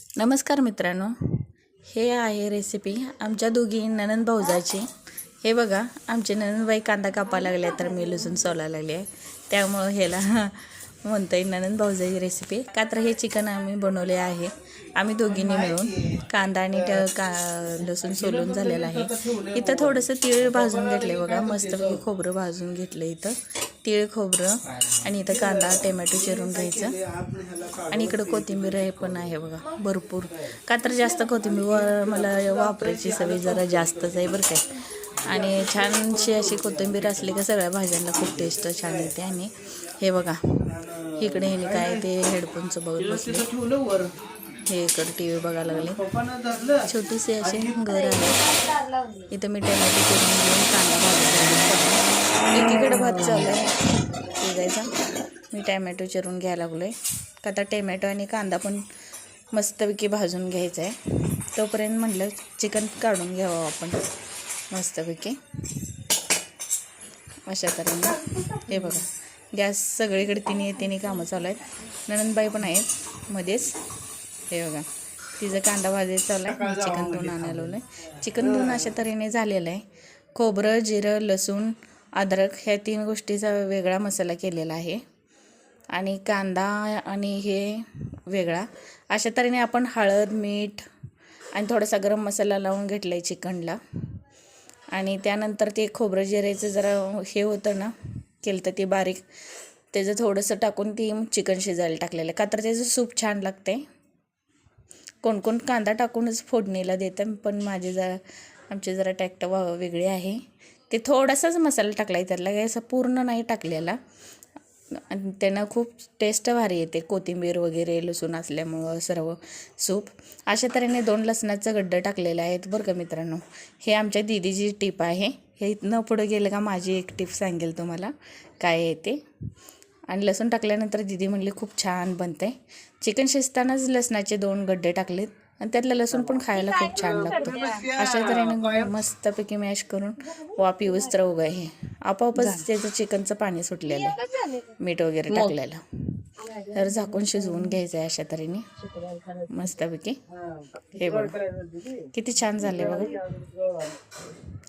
नमस्कार मित्रांनो, हे आहे रेसिपी आमच्या दोघी ननंद भाऊजाची। हे बघा, आमचे ननंदबाई कांदा कापायला लागल्या तर मी लसूण सोलायला लागले आहे, त्यामुळे ह्याला म्हणतोय ननंद भाऊजाची रेसिपी। का तर हे चिकन आम्ही बनवले आहे, आम्ही दोघींनी मिळून। कांदा आणि लसूण सोलून झालेला आहे। इथं थोडंसं तीळ भाजून घेतले बघा, मस्त खोबरं भाजून घेतलं इथं, तीळ खोबरं, आणि इथं कांदा टोमॅटो चिरून घ्यायचं। आणि इकडं कोथिंबीर आहे पण आहे बघा भरपूर, का तर जास्त कोथिंबीर मला वापरायची सवय जरा जास्तच आहे बरं काय। आणि छानशी अशी कोथिंबीर असली का सगळ्या भाज्यांना खूप टेस्ट छान येते। आणि हे बघा, इकडे हे काय ते हेडफोनचं बघत बसले, हे इकडे टी व्ही बघायला लागले। छोटीशी अशी घर आहे, इथं मी टोमॅटो चिरून घेऊन कांदा भाजून एकीकडे भात चालू आहे शिजायचा, मी टोमॅटो चिरून घ्यायला लागलोय। का तर टोमॅटो आणि कांदा पण मस्तपैकी भाजून घ्यायचा आहे, तोपर्यंत म्हटलं चिकन काढून घ्यावं आपण मस्तपैकी अशा तऱ्हेने। हे बघा, गॅस सगळीकडे तिन्ही कामं चालू आहेत, ननंदबाई पण आहेत मध्येच। हे बघा, तिचं कांदा भाजायचं चालू आहे, मी चिकन धुवून आणायला लावलं। चिकन धुवून अशा तऱ्हेने झालेलं आहे। खोबरं, जिरं, लसूण, अद्रक ह्या 3 गोष्टीचा वेगळा मसाला केलेला आहे, आणि कांदा आणि हे वेगळा। अशा तऱ्हेने आपण हळद, मीठ आणि थोडासा गरम मसाला लावून घेतला आहे चिकनला। आणि त्यानंतर ते खोबरं जिऱ्याचं जरा हे होतं ना, केलं तर ते बारीक, त्याचं थोडंसं टाकून ती चिकन शिजायला टाकलेलं, का तर त्याचं सूप छान लागते। कोण कोण कांदा टाकूनच फोडणीला देतं, पण आमचे जरा टॅक्ट वेगळे आहे। ते थोडासाच मसाला टाकला आहे, त्याला काही असं पूर्ण नाही टाकलेला, आणि त्यानं खूप टेस्ट भारी येते, कोथिंबीर वगैरे लसूण असल्यामुळं सर्व सूप। अशा तऱ्हेने 2 लसणाचं गड्डं टाकलेलं आहेत बरं का मित्रांनो। हे आमच्या दीदीची टिप आहे, हे इथनं पुढं गेलं का माझी एक टिप सांगेल तुम्हाला काय आहे ते। आणि लसूण टाकल्यानंतर दीदी म्हणली खूप छान बनते। चिकन शिजतानाच लसणाचे 2 गड्डे टाकलेत, आणि त्यातलं लसूण पण खायला खूप छान लागतो। अशा तऱ्हेने मस्तपैकी मॅश करून वाफ येऊस्तर उगा हे आपोआपच त्याचं चिकनचं पाणी सुटलेलं आहे, मीठ वगैरे टाकलेलं, तर झाकून शिजवून घ्यायचं आहे अशा तऱ्हेने मस्तपैकी। हे बघा किती छान झाले बघा,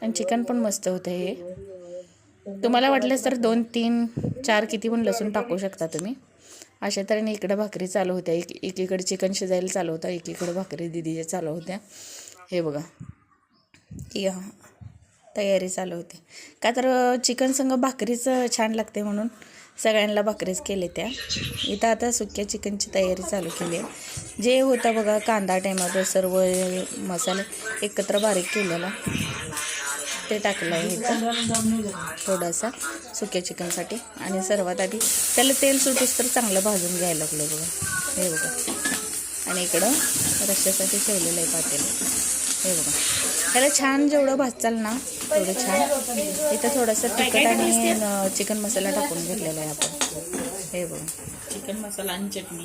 आणि चिकन पण मस्त होतं हे। तुम्हाला वाटलंच तर 2, 3, 4 किती पण लसूण टाकू शकता तुम्ही। अशा तऱ्हेने इकडं भाकरी चालू होत्या, एकीकडे चिकन शिजायला चालू होता, एकीकडे भाकरी दीदीच्या चालू होत्या। हे बघा, तयारी चालू होती, का तर चिकन संग भाकरीच छान लागते म्हणून सगळ्यांना भाकरीच केले त्या। इथं आता सुक्या चिकनची तयारी चालू केली आहे। जे होतं बघा, कांदा टोमॅटो सर्व मसाले एकत्र बारीक केलेला ते टाकलं आहे इथं थोडासा सुक्या चिकनसाठी। आणि सर्वात आधी त्याला तेल सुटूस तर चांगलं भाजून घ्यायला लागलं बघा। हे बघा, आणि इकडं रश्श्यासाठी ठेवलेलं आहे पातेलं। हे बघा, त्याला छान जेवढं भाजचाल ना तेवढं छान। इथं थोडंसं तिखट आणि चिकन मसाला टाकून घेतलेला आहे आपण। हे बघा, चिकन मसाला आणि चटणी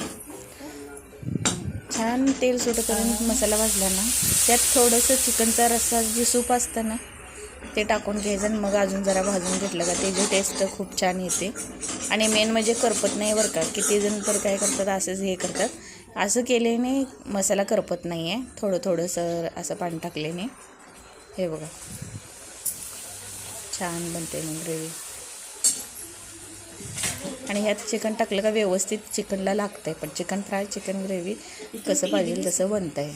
छान तेल सुटेपर्यंत मसाला भाजला ना, त्यात थोडंसं चिकनचा रस्सा जे सूप असतं ना ते टाकून घ्यायचं, आणि मग अजून जरा भाजून घेतलं का त्याची टेस्ट खूप छान येते। आणि मेन म्हणजे करपत नाही बरं का, किती जण तर काय करतात असंच हे करतात, असं केल्याने मसाला करपत नाही आहे, थोडंसं असं पाणी टाकल्याने। हे बघा, छान बनते मग ग्रेव्ही। आणि ह्यात चिकन टाकलं का व्यवस्थित चिकनला लागतं आहे, पण चिकन फ्राय चिकन ग्रेव्ही कसं पाहिजे तसं बनतं आहे।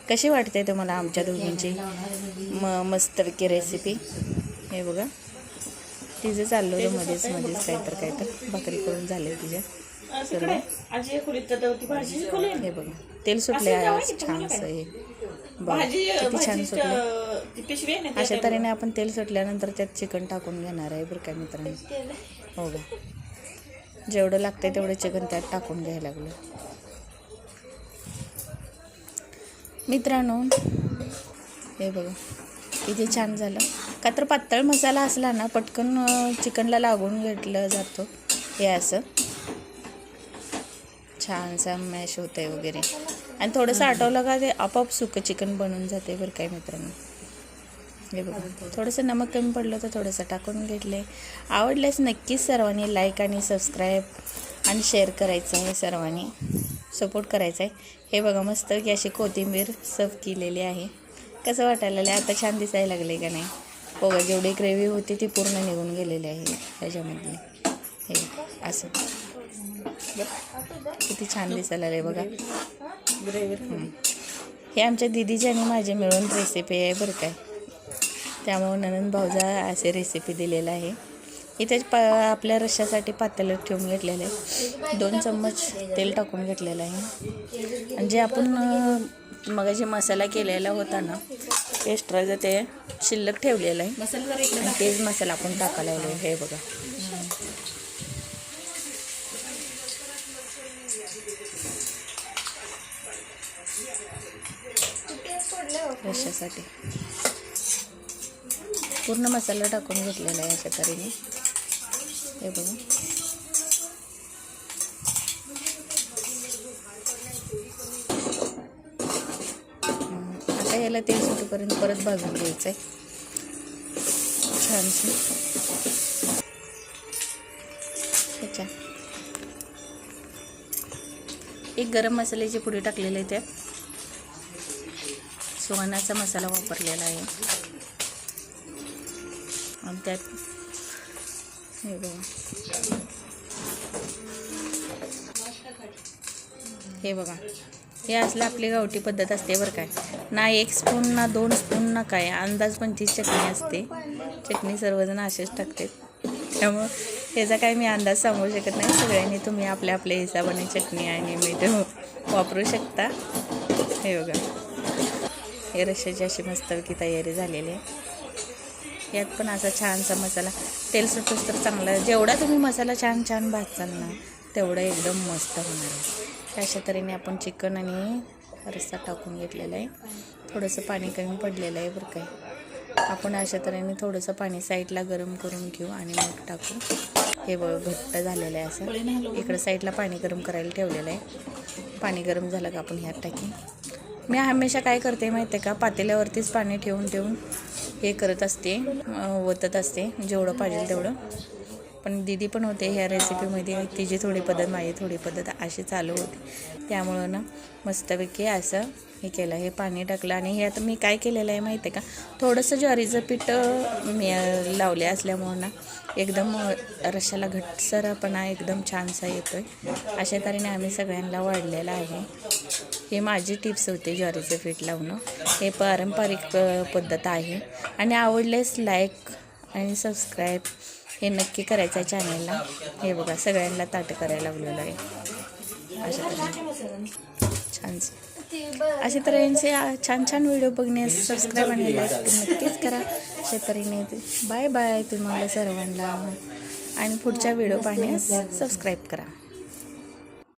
कशी वाटते तुम्हाला आमच्या दोघींची मस्तपैकी रेसिपी? हे बघा, तिचं चाललं होतं मध्येच काहीतर भाकरी करून झाले तिच्या सर्व। हे बघा, तेल सुटले छानसं, हे बघा किती छान सुटलं। अशा तऱ्हेने आपण तेल सुटल्यानंतर त्यात चिकन टाकून घेणार आहे बरं का मित्रांनो। हो का, जेवढं लागतंय तेवढं चिकन त्यात टाकून घ्यायला लागलं मित्रांनो। हे बघा किती छान झालं, का तर पातळ मसाला असला ना पटकन चिकनला लागून घेतलं जातो, हे असं छानसं मॅश होतं आहे वगैरे। आणि थोडंसं आटवलं का ते आपोआप सुकं चिकन बनून जाते बरं काय मित्रांनो। हे बघा थोडंसं नमक कमी पडलं तर थोडंसं टाकून घेतले. आवडल्यास नक्कीच सर्वांनी लाईक आणि सबस्क्राईब आणि शेअर करायचं आहे, सर्वांनी सपोर्ट करायचा आहे. हे बघा मस्त की अशी कोथिंबीर सर्व केलेली आहे. कसं वाटायला लागलं आता, छान दिसायला लागले का नाही? बघा जेवढी ग्रेव्ही होती ती पूर्ण निघून गेलेली आहे ह्याच्यामधली. हे असं किती छान दिसायला लागले बघा ग्रेव्ही. हे आमच्या दीदीची आणि माझे मिळून रेसिपी आहे बरं काय. त्यामुळे ननंद भाऊजा असे रेसिपी दिलेलं आहे. इथे आपल्या रश्श्यासाठी पातेलं ठेवून घेतलेलं आहे. 2 चम्मच तेल टाकून घेतलेलं आहे. आणि जे आपण मगाशी मसाला केलेला होता ना, एक्स्ट्राचं ते शिल्लक ठेवलेलं आहे. तेच मसाला आपण टाकायला आहे. हे बघा रश्श्यासाठी पूर्ण मसाला टाकून घेतलेला आहे अशा तऱ्हेने. हे बघा आता याला तेल सुटेपर्यंत परत भाजून घ्यायचं आहे छानशी. ह्याच्या एक गरम मसाल्याची पुडी टाकलेली आहे, त्यात सुहानाचा मसाला वापरलेला आहे. आणि त्यात हे बघा हे बघा हे असलं आपली गावठी पद्धत असते बरं काय. ना 1 स्पून ना 2 स्पून ना काय, अंदाज 25 चटणी असते. चटणी सर्वजण असेच टाकते, त्यामुळं ह्याचा काय मी अंदाज सांगू शकत नाही. सगळ्यांनी तुम्ही आपल्या आपल्या हिशोबाने चटणी आणि मीठ वापरू शकता. हे बघा हे रश्श्याची अशी मस्तपैकी तयारी झालेली आहे. यात पण असा छानसा मसाला तेल सुटूस तर चांगला, जेवढा तुम्ही मसाला छान छान भाजचाल ना तेवढं एकदम मस्त होणार आहे. अशा तऱ्हेने आपण चिकन आणि रस्सा टाकून घेतलेला आहे. थोडंसं पाणी कमी पडलेलं आहे बरं काय. आपण अशा तऱ्हेने थोडंसं पाणी साईडला गरम करून घेऊ आणि मग टाकू. हे बघ घट्ट झालेलं आहे असं. इकडं साईडला पाणी गरम करायला ठेवलेलं आहे. पाणी गरम झालं का आपण ह्यात टाकी. मी हमेशा काय करते माहिती आहे का, पातेल्यावरतीच पाणी ठेवून हे करत असते, ओतत असते जेवढं पाहिजे तेवढं. पण दीदी पण होते ह्या रेसिपीमध्ये, तिची थोडी पद्धत माझी थोडी पद्धत अशी चालू होती. त्यामुळं ना मस्तपैकी असं हे केलं, हे पाणी टाकलं. आणि हे आता मी काय केलेलं आहे माहिती आहे का, थोडंसं ज्वारीचं पीठ मी लावले असल्यामुळं ना एकदम रश्श्याला घट्टसरपणा एकदम छानसा येतो आहे. अशा तऱ्हेने आम्ही सगळ्यांना वाढलेलं आहे. हे माझी टिप्स होते ज्वारीचं पीठ लावणं. हे पारंपरिक पद्धत आहे. आणि आवडल्यास लाईक आणि सबस्क्राईब हे नक्की करायचं आहे चॅनलला. हे बघा सगळ्यांना ताटं करायला लावलेलं आहे अशा तऱ्हेने छानसं. अशा तऱ्हेचे छान छान व्हिडिओ बघण्यास सबस्क्राईब आणि लाईक नक्कीच करा. अशा तऱ्हेने बाय बाय तुम्हाला सर्वांना. आणि पुढच्या व्हिडिओ पाहण्यास सबस्क्राईब करा.